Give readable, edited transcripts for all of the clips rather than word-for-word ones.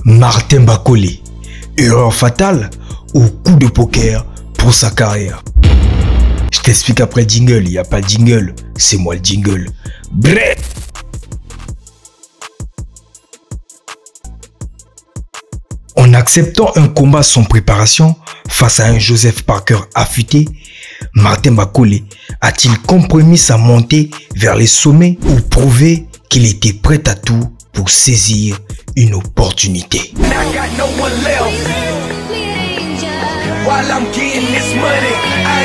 Martin Bakole, erreur fatale ou coup de poker pour sa carrière? Je t'explique après le jingle, il n'y a pas de jingle, c'est moi le jingle. Bref. En acceptant un combat sans préparation face à un Joseph Parker affûté, Martin Bakole a-t-il compromis sa montée vers les sommets ou prouvé qu'il était prêt à tout pour saisir une opportunité?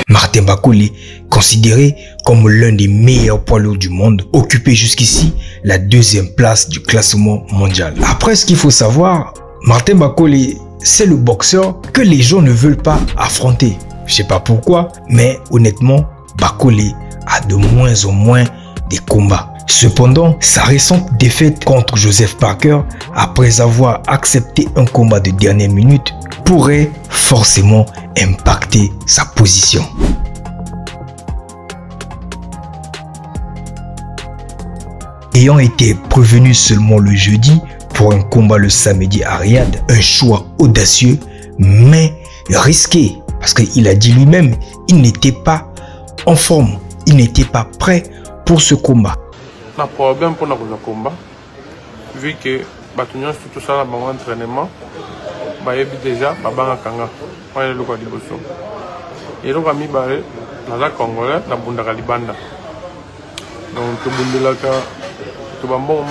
Martin Bakole, considéré comme l'un des meilleurs poids lourds du monde, occupait jusqu'ici la 2e place du classement mondial. Après, ce qu'il faut savoir, Martin Bakole, c'est le boxeur que les gens ne veulent pas affronter. Je sais pas pourquoi, mais honnêtement, Bakole a de moins en moins des combats. Cependant, sa récente défaite contre Joseph Parker, après avoir accepté un combat de dernière minute, pourrait forcément impacter sa position. Ayant été prévenu seulement le jeudi pour un combat le samedi à Riyad, un choix audacieux mais risqué, parce qu'il a dit lui-même, il n'était pas en forme, il n'était pas prêt pour ce combat. Le problème pour le combat, vu que tout ça dans l'entraînement, déjà, et donc ami barré, la Congolais, la bunda libanda. Donc tout le monde là, tout le monde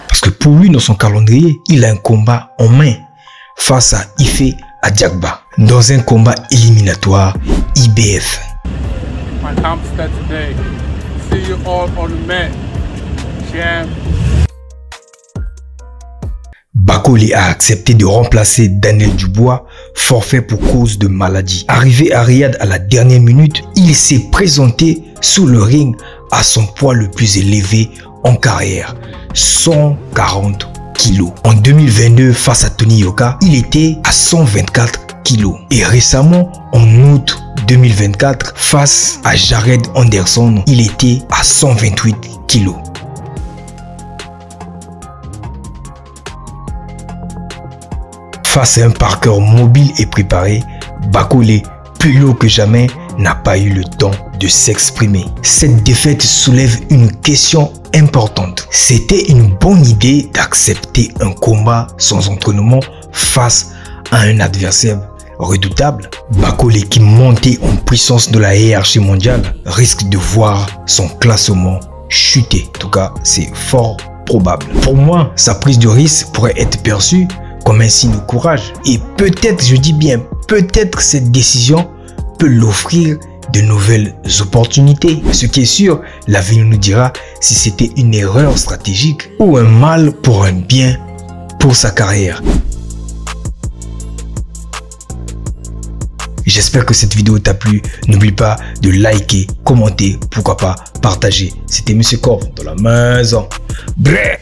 parce que pour lui, dans son calendrier, il a un combat en main face à Ife Adjagba dans un combat éliminatoire IBF. Bakole a accepté de remplacer Daniel Dubois, forfait pour cause de maladie. Arrivé à Riyad à la dernière minute, il s'est présenté sous le ring à son poids le plus élevé en carrière, 140 kg. En 2022, face à Tony Yoka, il était à 124 kg. Et récemment, en août 2024, face à Jared Anderson, il était à 128 kg. Face à un Parker mobile et préparé, Bakole, plus lourd que jamais, n'a pas eu le temps de s'exprimer. Cette défaite soulève une question importante. C'était une bonne idée d'accepter un combat sans entraînement face à un adversaire redoutable? Bakole, qui montait en puissance de la hiérarchie mondiale, risque de voir son classement chuter. En tout cas, c'est fort probable. Pour moi, sa prise de risque pourrait être perçue comme un signe de courage. Et peut-être, je dis bien, peut-être cette décision peut l'offrir de nouvelles opportunités. Ce qui est sûr, l'avenir nous dira si c'était une erreur stratégique ou un mal pour un bien pour sa carrière. J'espère que cette vidéo t'a plu. N'oublie pas de liker, commenter, pourquoi pas partager. C'était Monsieur Corv dans la maison. Bref.